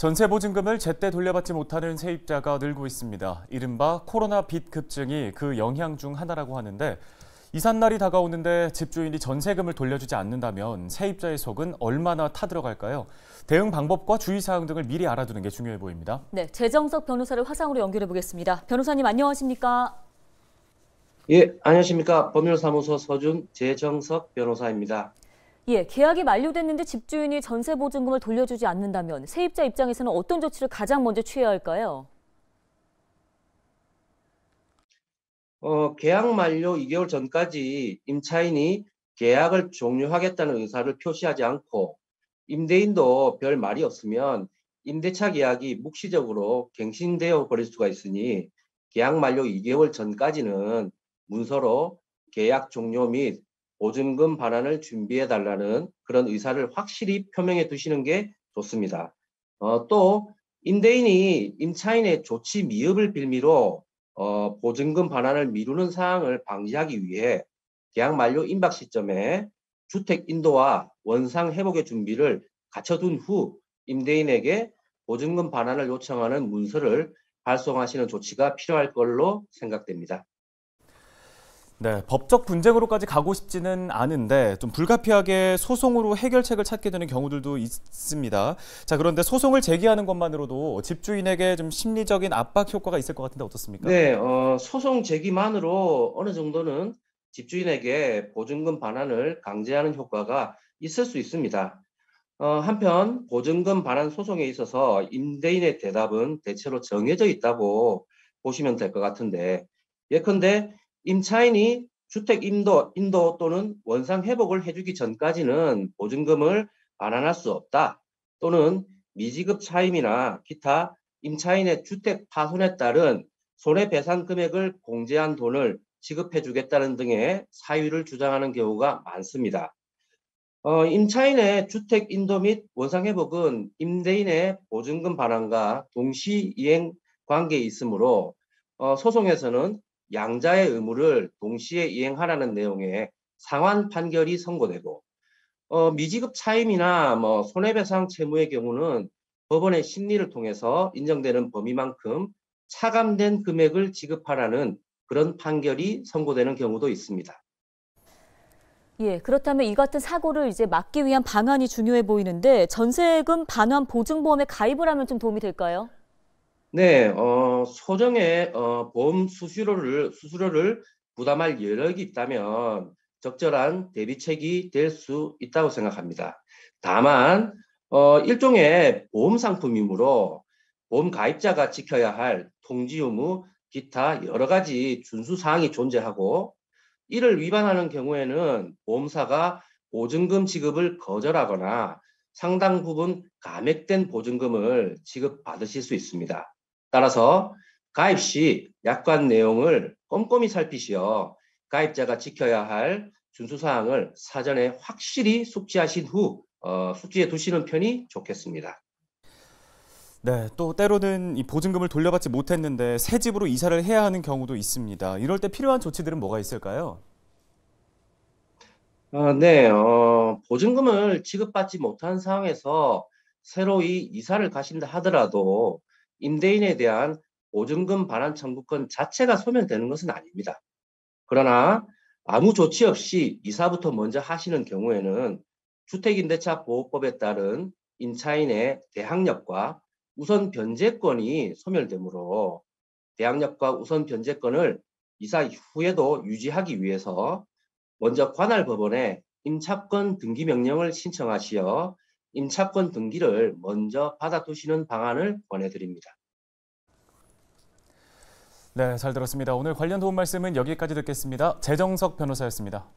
전세 보증금을 제때 돌려받지 못하는 세입자가 늘고 있습니다. 이른바 코로나 빚 급증이 그 영향 중 하나라고 하는데 이삿날이 다가오는데 집주인이 전세금을 돌려주지 않는다면 세입자의 속은 얼마나 타들어갈까요? 대응 방법과 주의사항 등을 미리 알아두는 게 중요해 보입니다. 네, 재정석 변호사를 화상으로 연결해 보겠습니다. 변호사님 안녕하십니까? 예, 안녕하십니까. 법률사무소 서준 재정석 변호사입니다. 예, 계약이 만료됐는데 집주인이 전세 보증금을 돌려주지 않는다면 세입자 입장에서는 어떤 조치를 가장 먼저 취해야 할까요? 계약 만료 2개월 전까지 임차인이 계약을 종료하겠다는 의사를 표시하지 않고 임대인도 별 말이 없으면 임대차 계약이 묵시적으로 갱신되어 버릴 수가 있으니 계약 만료 2개월 전까지는 문서로 계약 종료 및 보증금 반환을 준비해 달라는 그런 의사를 확실히 표명해 두시는 게 좋습니다. 또 임대인이 임차인의 조치 미흡을 빌미로 보증금 반환을 미루는 사항을 방지하기 위해 계약 만료 임박 시점에 주택 인도와 원상 회복의 준비를 갖춰둔 후 임대인에게 보증금 반환을 요청하는 문서를 발송하시는 조치가 필요할 걸로 생각됩니다. 네, 법적 분쟁으로까지 가고 싶지는 않은데 좀 불가피하게 소송으로 해결책을 찾게 되는 경우들도 있습니다. 자, 그런데 소송을 제기하는 것만으로도 집주인에게 좀 심리적인 압박 효과가 있을 것 같은데 어떻습니까? 네, 소송 제기만으로 어느 정도는 집주인에게 보증금 반환을 강제하는 효과가 있을 수 있습니다. 한편 보증금 반환 소송에 있어서 임대인의 대답은 대체로 정해져 있다고 보시면 될 것 같은데, 예컨대 임차인이 주택 인도 또는 원상 회복을 해주기 전까지는 보증금을 반환할 수 없다, 또는 미지급 차임이나 기타 임차인의 주택 파손에 따른 손해배상 금액을 공제한 돈을 지급해주겠다는 등의 사유를 주장하는 경우가 많습니다. 임차인의 주택 인도 및 원상 회복은 임대인의 보증금 반환과 동시 이행 관계에 있으므로 소송에서는 양자의 의무를 동시에 이행하라는 내용의 상환 판결이 선고되고, 미지급 차임이나 손해배상 채무의 경우는 법원의 심리를 통해서 인정되는 범위만큼 차감된 금액을 지급하라는 그런 판결이 선고되는 경우도 있습니다. 예, 그렇다면 이 같은 사고를 이제 막기 위한 방안이 중요해 보이는데 전세금 반환 보증보험에 가입을 하면 좀 도움이 될까요? 네, 소정의 보험 수수료를 부담할 여력이 있다면 적절한 대비책이 될 수 있다고 생각합니다. 다만 일종의 보험 상품이므로 보험 가입자가 지켜야 할 통지 의무, 기타 여러 가지 준수 사항이 존재하고, 이를 위반하는 경우에는 보험사가 보증금 지급을 거절하거나 상당 부분 감액된 보증금을 지급받으실 수 있습니다. 따라서 가입 시 약관 내용을 꼼꼼히 살피시어 가입자가 지켜야 할 준수사항을 사전에 확실히 숙지하신 후 숙지해 두시는 편이 좋겠습니다. 네, 또 때로는 이 보증금을 돌려받지 못했는데 새 집으로 이사를 해야 하는 경우도 있습니다. 이럴 때 필요한 조치들은 뭐가 있을까요? 네, 보증금을 지급받지 못한 상황에서 새로이 이사를 가신다 하더라도 임대인에 대한 보증금 반환 청구권 자체가 소멸되는 것은 아닙니다. 그러나 아무 조치 없이 이사부터 먼저 하시는 경우에는 주택임대차 보호법에 따른 임차인의 대항력과 우선 변제권이 소멸되므로 대항력과 우선 변제권을 이사 후에도 유지하기 위해서 먼저 관할 법원에 임차권 등기 명령을 신청하시어 임차권 등기를 먼저 받아두시는 방안을 권해드립니다. 네, 잘 들었습니다. 오늘 관련 도움 말씀은 여기까지 듣겠습니다. 재정석 변호사였습니다.